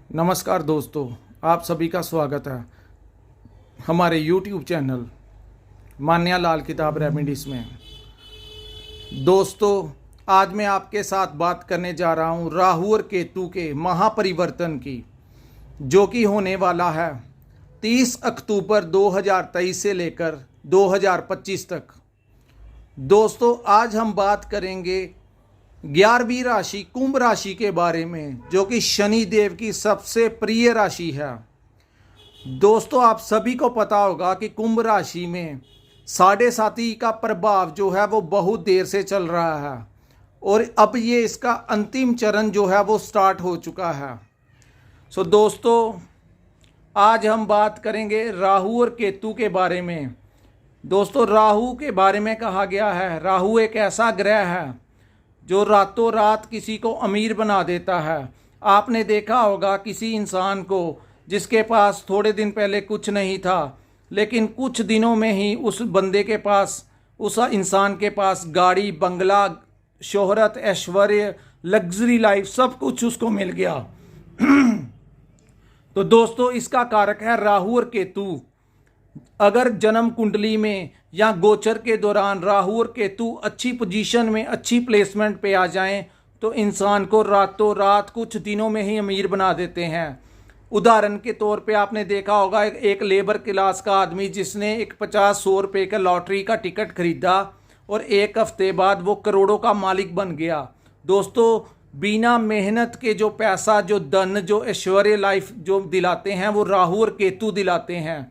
नमस्कार दोस्तों, आप सभी का स्वागत है हमारे YouTube चैनल मान्या लाल किताब रेमेडीज में। दोस्तों, आज मैं आपके साथ बात करने जा रहा हूँ राहु और केतु के महापरिवर्तन की, जो कि होने वाला है 30 अक्टूबर 2023 से लेकर 2025 तक। दोस्तों, आज हम बात करेंगे 11वीं राशि कुंभ राशि के बारे में, जो कि शनि देव की सबसे प्रिय राशि है। दोस्तों, आप सभी को पता होगा कि कुंभ राशि में साढ़े साती का प्रभाव जो है वो बहुत देर से चल रहा है और अब ये इसका अंतिम चरण जो है वो स्टार्ट हो चुका है। दोस्तों, आज हम बात करेंगे राहु और केतु के बारे में। दोस्तों, राहु के बारे में कहा गया है, राहु एक ऐसा ग्रह है जो रातों रात किसी को अमीर बना देता है। आपने देखा होगा किसी इंसान को जिसके पास थोड़े दिन पहले कुछ नहीं था, लेकिन कुछ दिनों में ही उस बंदे के पास, उस इंसान के पास गाड़ी, बंगला, शोहरत, ऐश्वर्य, लग्जरी लाइफ सब कुछ उसको मिल गया। तो दोस्तों, इसका कारक है राहु और केतु। अगर जन्म कुंडली में या गोचर के दौरान राहु और केतु अच्छी पोजीशन में, अच्छी प्लेसमेंट पे आ जाएं, तो इंसान को रातों रात कुछ दिनों में ही अमीर बना देते हैं। उदाहरण के तौर पे आपने देखा होगा एक लेबर क्लास का आदमी जिसने एक 50-100 रुपये का लॉटरी का टिकट खरीदा और एक हफ्ते बाद वो करोड़ों का मालिक बन गया। दोस्तों, बिना मेहनत के जो पैसा, जो धन, जो ऐश्वर्य लाइफ जो दिलाते हैं वो राहु और केतु दिलाते हैं।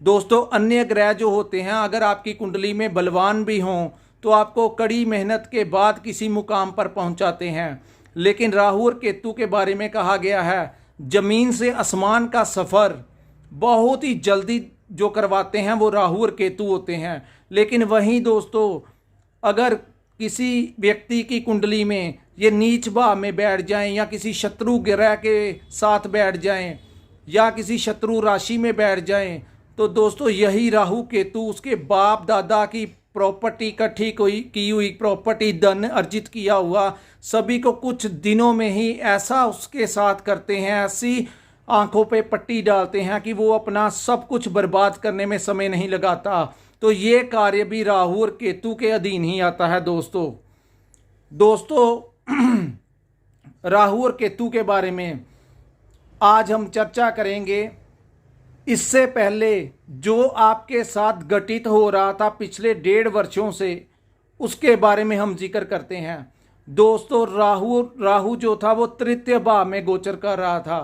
दोस्तों, अन्य ग्रह जो होते हैं, अगर आपकी कुंडली में बलवान भी हों तो आपको कड़ी मेहनत के बाद किसी मुकाम पर पहुंचाते हैं, लेकिन राहु और केतु के बारे में कहा गया है जमीन से आसमान का सफ़र बहुत ही जल्दी जो करवाते हैं वो राहु और केतु होते हैं। लेकिन वहीं दोस्तों, अगर किसी व्यक्ति की कुंडली में ये नीच भाव में बैठ जाएं या किसी शत्रु ग्रह के साथ बैठ जाएं या किसी शत्रु राशि में बैठ जाएं, तो दोस्तों यही राहु केतु उसके बाप दादा की प्रॉपर्टी, इकट्ठी की हुई प्रॉपर्टी, धन अर्जित किया हुआ, सभी को कुछ दिनों में ही ऐसा उसके साथ करते हैं, ऐसी आंखों पे पट्टी डालते हैं कि वो अपना सब कुछ बर्बाद करने में समय नहीं लगाता। तो ये कार्य भी राहु और केतु के अधीन ही आता है। दोस्तों राहु और केतु के बारे में आज हम चर्चा करेंगे। इससे पहले जो आपके साथ घटित हो रहा था पिछले 1.5 वर्षों से, उसके बारे में हम जिक्र करते हैं। दोस्तों, राहु जो था वो तृतीय भाव में गोचर कर रहा था।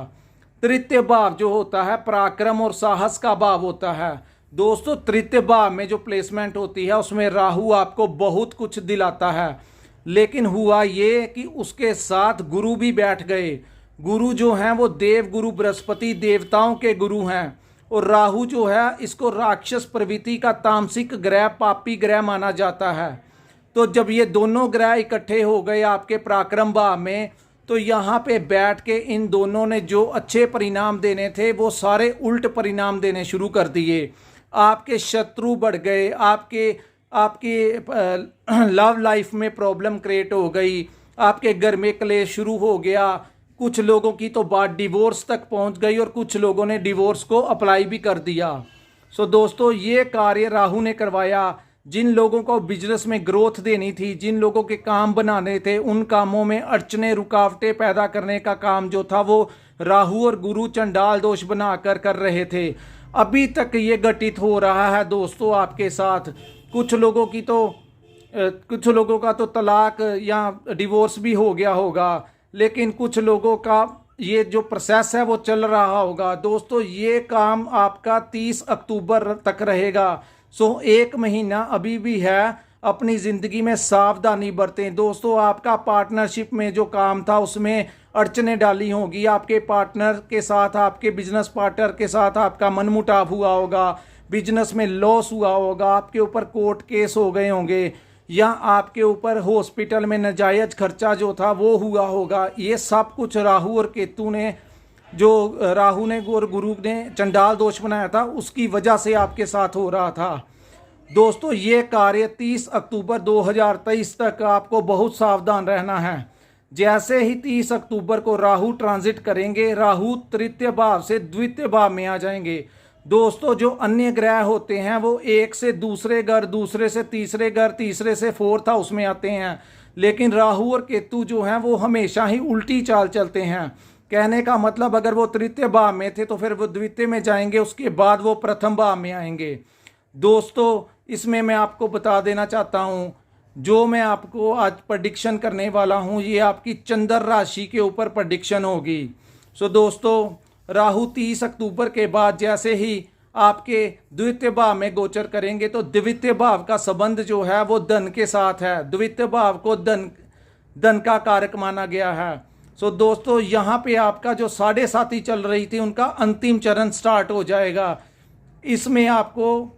तृतीय भाव जो होता है पराक्रम और साहस का भाव होता है। दोस्तों, तृतीय भाव में जो प्लेसमेंट होती है उसमें राहु आपको बहुत कुछ दिलाता है, लेकिन हुआ ये कि उसके साथ गुरु भी बैठ गए। गुरु जो हैं वो देव गुरु बृहस्पति देवताओं के गुरु हैं, और राहु जो है इसको राक्षस प्रवृत्ति का तामसिक ग्रह, पापी ग्रह माना जाता है। तो जब ये दोनों ग्रह इकट्ठे हो गए आपके पराक्रम भाव में, तो यहाँ पे बैठ के इन दोनों ने जो अच्छे परिणाम देने थे वो सारे उल्ट परिणाम देने शुरू कर दिए। आपके शत्रु बढ़ गए, आपके लव लाइफ में प्रॉब्लम क्रिएट हो गई, आपके घर में क्लेश शुरू हो गया। कुछ लोगों की तो बात डिवोर्स तक पहुंच गई और कुछ लोगों ने डिवोर्स को अप्लाई भी कर दिया। दोस्तों, ये कार्य राहु ने करवाया। जिन लोगों को बिजनेस में ग्रोथ देनी थी, जिन लोगों के काम बनाने थे, उन कामों में अड़चने, रुकावटें पैदा करने का काम जो था वो राहु और गुरु चंडाल दोष बनाकर कर रहे थे। अभी तक ये घटित हो रहा है दोस्तों आपके साथ। कुछ लोगों का तो तलाक या डिवोर्स भी हो गया होगा, लेकिन कुछ लोगों का ये जो प्रोसेस है वो चल रहा होगा। दोस्तों, ये काम आपका 30 अक्टूबर तक रहेगा। 1 महीना अभी भी है। अपनी ज़िंदगी में सावधानी बरतें। दोस्तों, आपका पार्टनरशिप में जो काम था उसमें अड़चनें डाली होंगी। आपके पार्टनर के साथ, आपके बिजनेस पार्टनर के साथ आपका मनमुटाव हुआ होगा, बिजनेस में लॉस हुआ होगा, आपके ऊपर कोर्ट केस हो गए होंगे, या आपके ऊपर हॉस्पिटल में नाजायज खर्चा जो था वो हुआ होगा। ये सब कुछ राहु और केतु ने, जो राहु ने और गुरु ने चंडाल दोष बनाया था, उसकी वजह से आपके साथ हो रहा था। दोस्तों, ये कार्य 30 अक्टूबर 2023 तक आपको बहुत सावधान रहना है। जैसे ही 30 अक्टूबर को राहु ट्रांजिट करेंगे, राहु तृतीय भाव से द्वितीय भाव में आ जाएंगे। दोस्तों जो अन्य ग्रह होते हैं वो एक से दूसरे घर, दूसरे से तीसरे घर, तीसरे से फोर्थ हाउस में आते हैं, लेकिन राहु और केतु जो हैं वो हमेशा ही उल्टी चाल चलते हैं। कहने का मतलब अगर वो तृतीय भाव में थे तो फिर वो द्वितीय में जाएंगे, उसके बाद वो प्रथम भाव में आएंगे। दोस्तों इसमें मैं आपको बता देना चाहता हूँ, जो मैं आपको आज प्रेडिक्शन करने वाला हूँ ये आपकी चंद्र राशि के ऊपर प्रेडिक्शन होगी। सो दोस्तों राहु 30 अक्टूबर के बाद जैसे ही आपके द्वितीय भाव में गोचर करेंगे तो द्वितीय भाव का संबंध जो है वो धन के साथ है। द्वितीय भाव को धन का कारक माना गया है। सो दोस्तों यहाँ पे आपका जो 7.5 चल रही थी उनका अंतिम चरण स्टार्ट हो जाएगा। इसमें आपको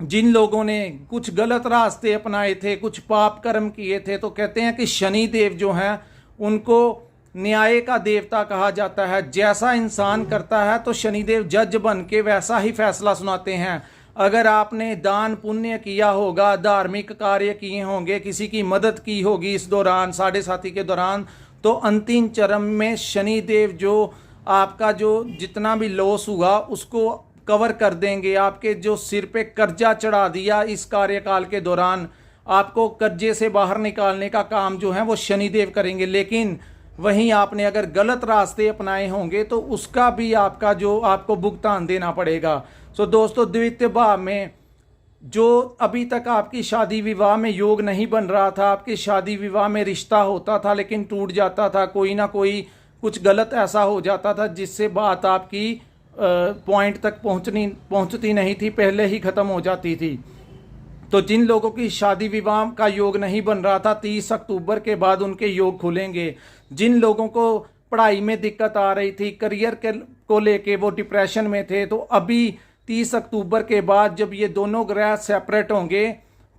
जिन लोगों ने कुछ गलत रास्ते अपनाए थे, कुछ पाप कर्म किए थे, तो कहते हैं कि शनि देव जो हैं उनको न्याय का देवता कहा जाता है। जैसा इंसान करता है तो शनिदेव जज बन के वैसा ही फैसला सुनाते हैं। अगर आपने दान पुण्य किया होगा, धार्मिक कार्य किए होंगे, किसी की मदद की होगी इस दौरान 7.5 के दौरान, तो अंतिम चरण में शनिदेव जो आपका जो जितना भी लॉस हुआ उसको कवर कर देंगे। आपके जो सिर पे कर्जा चढ़ा दिया इस कार्यकाल के दौरान, आपको कर्जे से बाहर निकालने का काम जो है वो शनिदेव करेंगे। लेकिन वहीं आपने अगर गलत रास्ते अपनाए होंगे तो उसका भी आपका जो आपको भुगतान देना पड़ेगा। सो दोस्तों द्वितीय भाव में जो अभी तक आपकी शादी विवाह में योग नहीं बन रहा था, आपकी शादी विवाह में रिश्ता होता था लेकिन टूट जाता था, कोई ना कोई कुछ गलत ऐसा हो जाता था जिससे बात आपकी पॉइंट तक पहुंचती नहीं थी, पहले ही खत्म हो जाती थी। तो जिन लोगों की शादी विवाह का योग नहीं बन रहा था 30 अक्टूबर के बाद उनके योग खुलेंगे। जिन लोगों को पढ़ाई में दिक्कत आ रही थी, करियर को लेके वो डिप्रेशन में थे, तो अभी 30 अक्टूबर के बाद जब ये दोनों ग्रह सेपरेट होंगे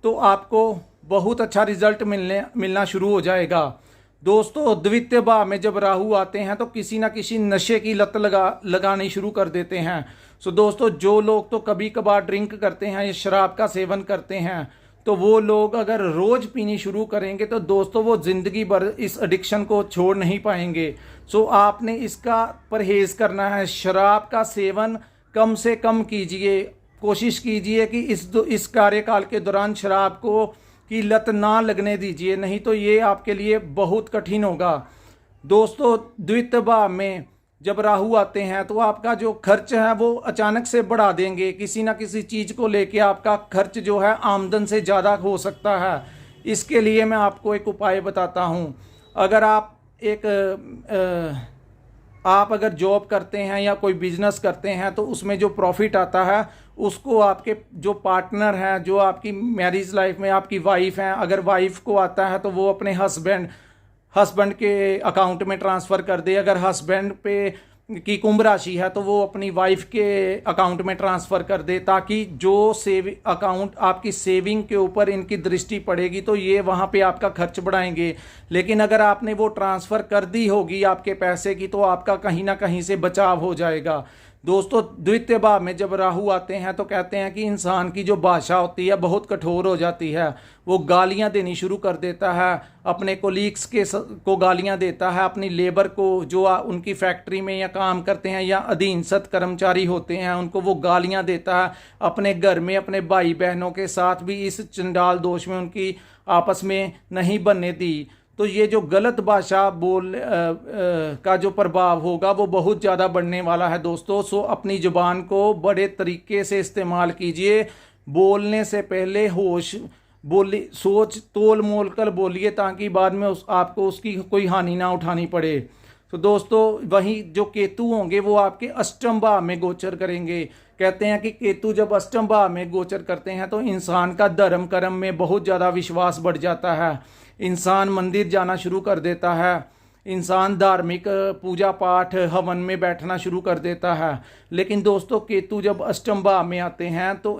तो आपको बहुत अच्छा रिजल्ट मिलना शुरू हो जाएगा। दोस्तों द्वितीय भाव में जब राहु आते हैं तो किसी ना किसी नशे की लत लगानी शुरू कर देते हैं। सो दोस्तों जो लोग तो कभी कभार ड्रिंक करते हैं या शराब का सेवन करते हैं, तो वो लोग अगर रोज पीनी शुरू करेंगे तो दोस्तों वो जिंदगी भर इस एडिक्शन को छोड़ नहीं पाएंगे। सो आपने इसका परहेज करना है। शराब का सेवन कम से कम कीजिए, कोशिश कीजिए कि इस कार्यकाल के दौरान शराब की लत ना लगने दीजिए, नहीं तो ये आपके लिए बहुत कठिन होगा। दोस्तों द्वितीय भाव में जब राहु आते हैं तो आपका जो खर्च है वो अचानक से बढ़ा देंगे। किसी ना किसी चीज़ को लेके आपका खर्च जो है आमदन से ज़्यादा हो सकता है। इसके लिए मैं आपको एक उपाय बताता हूँ। अगर आप अगर जॉब करते हैं या कोई बिजनेस करते हैं तो उसमें जो प्रॉफिट आता है उसको आपके जो पार्टनर हैं, जो आपकी मैरिज लाइफ में आपकी वाइफ हैं, अगर वाइफ को आता है तो वो अपने हस्बैंड के अकाउंट में ट्रांसफ़र कर दे। अगर हस्बैंड पे की कुंभ राशि है तो वो अपनी वाइफ के अकाउंट में ट्रांसफ़र कर दे, ताकि जो अकाउंट आपकी सेविंग के ऊपर इनकी दृष्टि पड़ेगी तो ये वहाँ पे आपका खर्च बढ़ाएंगे। लेकिन अगर आपने वो ट्रांसफ़र कर दी होगी आपके पैसे की तो आपका कहीं ना कहीं से बचाव हो जाएगा। दोस्तों द्वितीय भाव में जब राहु आते हैं तो कहते हैं कि इंसान की जो भाषा होती है बहुत कठोर हो जाती है। वो गालियां देनी शुरू कर देता है, अपने कोलीग्स को गालियां देता है, अपनी लेबर को जो उनकी फैक्ट्री में या काम करते हैं या अधीनस्थ कर्मचारी होते हैं उनको वो गालियां देता है। अपने घर में अपने भाई बहनों के साथ भी इस चंडाल दोष में उनकी आपस में नहीं बनने दी। तो ये जो गलत भाषा का जो प्रभाव होगा वो बहुत ज़्यादा बढ़ने वाला है दोस्तों। सो अपनी ज़ुबान को बड़े तरीके से इस्तेमाल कीजिए। बोलने से पहले सोच तोल मोल कर बोलिए, ताकि बाद में आपको उसकी कोई हानि ना उठानी पड़े। तो दोस्तों वहीं जो केतु होंगे वो आपके अष्टम भाव में गोचर करेंगे। कहते हैं कि केतु जब अष्टम भाव में गोचर करते हैं तो इंसान का धर्म कर्म में बहुत ज़्यादा विश्वास बढ़ जाता है। इंसान मंदिर जाना शुरू कर देता है, इंसान धार्मिक पूजा पाठ हवन में बैठना शुरू कर देता है। लेकिन दोस्तों केतु जब अष्टम भाव में आते हैं तो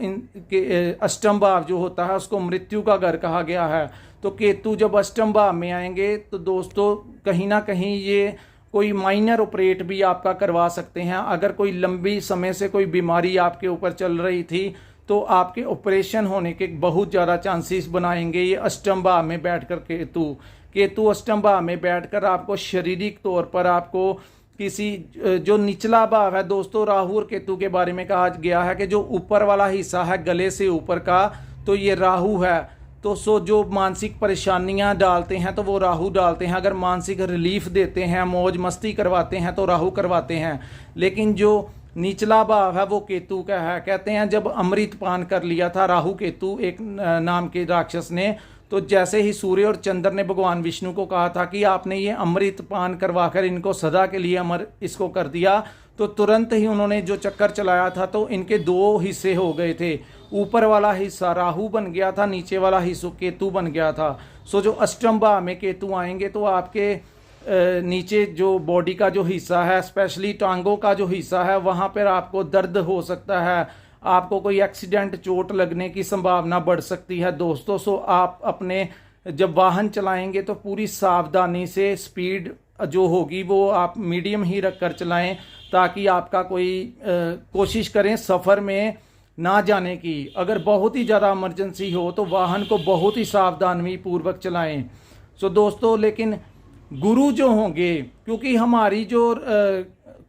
अष्टम भाव जो होता है उसको मृत्यु का घर कहा गया है। तो केतु जब अष्टम भाव में आएंगे तो दोस्तों कहीं ना कहीं ये कोई माइनर ऑपरेट भी आपका करवा सकते हैं। अगर कोई लंबी समय से कोई बीमारी आपके ऊपर चल रही थी तो आपके ऑपरेशन होने के बहुत ज़्यादा चांसेस बनाएंगे ये अष्टम भाव में बैठ कर केतु अष्टम भाव में बैठकर आपको शारीरिक तौर पर आपको किसी जो निचला भाव है दोस्तों, राहु और केतु के बारे में कहा गया है कि जो ऊपर वाला हिस्सा है गले से ऊपर का, तो ये राहु है। तो जो मानसिक परेशानियां डालते हैं तो वो राहु डालते हैं। अगर मानसिक रिलीफ देते हैं, मौज मस्ती करवाते हैं तो राहु करवाते हैं। लेकिन जो निचला भाव है वो केतु का है। कहते हैं जब अमृत पान कर लिया था राहु केतु एक नाम के राक्षस ने, तो जैसे ही सूर्य और चंद्र ने भगवान विष्णु को कहा था कि आपने ये अमृत पान करवाकर इनको सदा के लिए अमर इसको कर दिया, तो तुरंत ही उन्होंने जो चक्कर चलाया था तो इनके दो हिस्से हो गए थे। ऊपर वाला हिस्सा राहु बन गया था, नीचे वाला हिस्सा केतु बन गया था। सो जो अष्टम भाव में केतु आएंगे तो आपके नीचे जो बॉडी का जो हिस्सा है, स्पेशली टांगों का जो हिस्सा है, वहाँ पर आपको दर्द हो सकता है, आपको कोई एक्सीडेंट चोट लगने की संभावना बढ़ सकती है दोस्तों। सो आप अपने जब वाहन चलाएंगे तो पूरी सावधानी से स्पीड जो होगी वो आप मीडियम ही रख कर चलाएं, ताकि आपका कोई कोशिश करें सफ़र में ना जाने की। अगर बहुत ही ज़्यादा इमरजेंसी हो तो वाहन को बहुत ही सावधानी पूर्वक चलाएं। सो दोस्तों, लेकिन गुरु जो होंगे, क्योंकि हमारी जो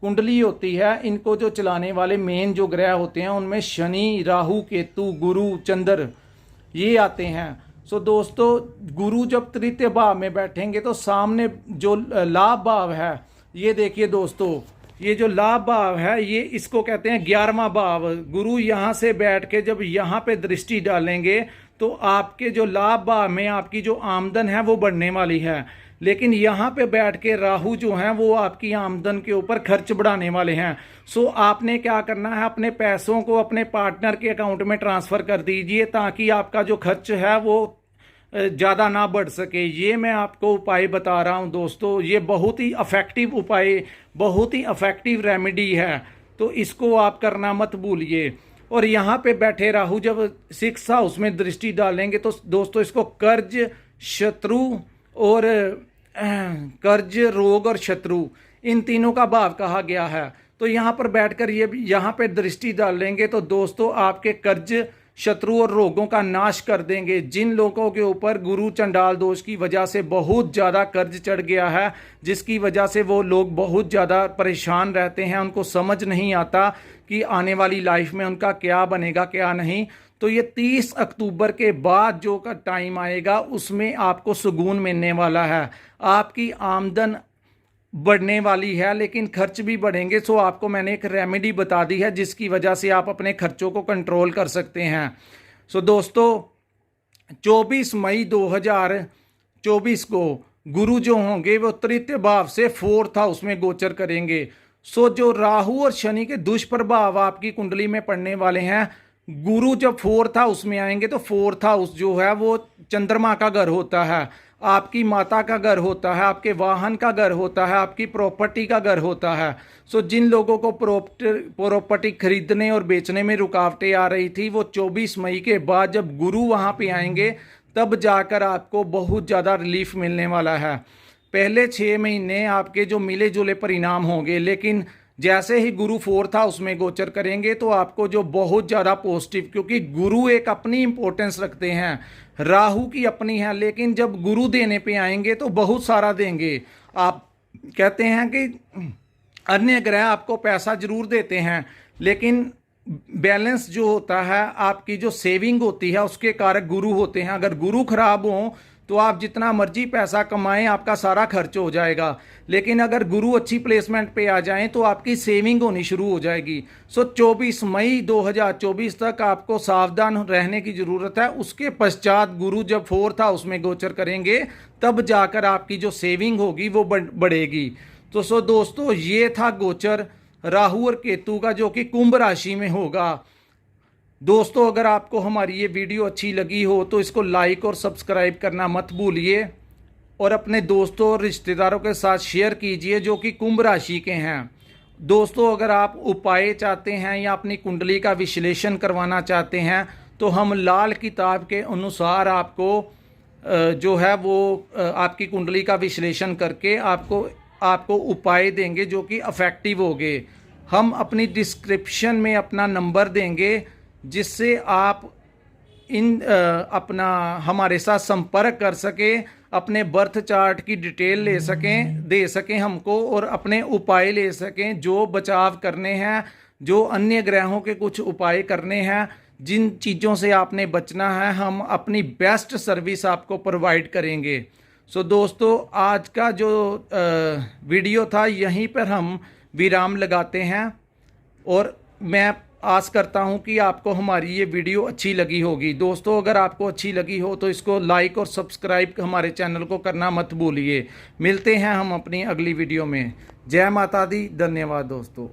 कुंडली होती है, इनको जो चलाने वाले मेन जो ग्रह होते हैं उनमें शनि, राहु, केतु, गुरु, चंद्र ये आते हैं। सो दोस्तों, गुरु जब तृतीय भाव में बैठेंगे तो सामने जो लाभ भाव है, ये देखिए दोस्तों, ये जो लाभ भाव है ये इसको कहते हैं 11वां भाव। गुरु यहाँ से बैठ के जब यहाँ पे दृष्टि डालेंगे तो आपके जो लाभ भाव में आपकी जो आमदन है वो बढ़ने वाली है। लेकिन यहाँ पे बैठ के राहु जो हैं वो आपकी आमदन के ऊपर खर्च बढ़ाने वाले हैं। सो आपने क्या करना है, अपने पैसों को अपने पार्टनर के अकाउंट में ट्रांसफ़र कर दीजिए, ताकि आपका जो खर्च है वो ज़्यादा ना बढ़ सके। ये मैं आपको उपाय बता रहा हूँ दोस्तों, ये बहुत ही अफेक्टिव उपाय, बहुत ही अफेक्टिव रेमेडी है, तो इसको आप करना मत भूलिए। और यहाँ पे बैठे राहु जब 6th हाउस में दृष्टि डालेंगे तो दोस्तों इसको कर्ज, शत्रु और कर्ज, रोग और शत्रु, इन तीनों का भाव कहा गया है। तो यहाँ पर बैठकर ये यहाँ पे दृष्टि डालेंगे तो दोस्तों आपके कर्ज, शत्रु और रोगों का नाश कर देंगे। जिन लोगों के ऊपर गुरु चंडाल दोष की वजह से बहुत ज़्यादा कर्ज चढ़ गया है, जिसकी वजह से वो लोग बहुत ज़्यादा परेशान रहते हैं, उनको समझ नहीं आता कि आने वाली लाइफ में उनका क्या बनेगा क्या नहीं, तो ये 30 अक्टूबर के बाद जो का टाइम आएगा उसमें आपको सुकून मिलने वाला है। आपकी आमदन बढ़ने वाली है लेकिन खर्च भी बढ़ेंगे। सो आपको मैंने एक रेमेडी बता दी है जिसकी वजह से आप अपने खर्चों को कंट्रोल कर सकते हैं। सो दोस्तों, 24 मई 2024 को गुरु जो होंगे वो तृतीय भाव से 4th हाउस में गोचर करेंगे। सो जो राहु और शनि के दुष्प्रभाव आपकी कुंडली में पड़ने वाले हैं, गुरु जब 4th हाउस में आएंगे तो 4th हाउस जो है वो चंद्रमा का घर होता है, आपकी माता का घर होता है, आपके वाहन का घर होता है, आपकी प्रॉपर्टी का घर होता है। सो जिन लोगों को प्रॉपर्टी खरीदने और बेचने में रुकावटें आ रही थी, वो 24 मई के बाद जब गुरु वहाँ पे आएंगे तब जाकर आपको बहुत ज़्यादा रिलीफ मिलने वाला है। पहले 6 महीने आपके जो मिले जुले परिणाम होंगे, लेकिन जैसे ही गुरु 4th हाउस में गोचर करेंगे तो आपको जो बहुत ज़्यादा पॉजिटिव, क्योंकि गुरु एक अपनी इंपॉर्टेंस रखते हैं, राहु की अपनी है, लेकिन जब गुरु देने पे आएंगे तो बहुत सारा देंगे। आप कहते हैं कि अन्य ग्रह आपको पैसा जरूर देते हैं, लेकिन बैलेंस जो होता है, आपकी जो सेविंग होती है उसके कारक गुरु होते हैं। अगर गुरु खराब हो तो आप जितना मर्जी पैसा कमाएं आपका सारा खर्च हो जाएगा, लेकिन अगर गुरु अच्छी प्लेसमेंट पे आ जाएं तो आपकी सेविंग होनी शुरू हो जाएगी। सो 24 मई 2024 तक आपको सावधान रहने की ज़रूरत है। उसके पश्चात गुरु जब 4th हाउस में गोचर करेंगे तब जाकर आपकी जो सेविंग होगी वो बढ़ेगी। तो सो दोस्तों, ये था गोचर राहु और केतु का, जो कि कुंभ राशि में होगा। दोस्तों, अगर आपको हमारी ये वीडियो अच्छी लगी हो तो इसको लाइक और सब्सक्राइब करना मत भूलिए, और अपने दोस्तों और रिश्तेदारों के साथ शेयर कीजिए जो कि कुंभ राशि के हैं। दोस्तों, अगर आप उपाय चाहते हैं या अपनी कुंडली का विश्लेषण करवाना चाहते हैं तो हम लाल किताब के अनुसार आपको जो है वो आपकी कुंडली का विश्लेषण करके आपको उपाय देंगे जो कि अफेक्टिव होंगे। हम अपनी डिस्क्रिप्शन में अपना नंबर देंगे जिससे आप अपना हमारे साथ संपर्क कर सके, अपने बर्थ चार्ट की डिटेल ले सकें, दे सकें हमको, और अपने उपाय ले सकें जो बचाव करने हैं, जो अन्य ग्रहों के कुछ उपाय करने हैं, जिन चीज़ों से आपने बचना है, हम अपनी बेस्ट सर्विस आपको प्रोवाइड करेंगे। सो दोस्तों, आज का जो वीडियो था यहीं पर हम विराम लगाते हैं, और मैं आस करता हूं कि आपको हमारी ये वीडियो अच्छी लगी होगी। दोस्तों, अगर आपको अच्छी लगी हो तो इसको लाइक और सब्सक्राइब हमारे चैनल को करना मत भूलिए। मिलते हैं हम अपनी अगली वीडियो में। जय माता दी। धन्यवाद दोस्तों।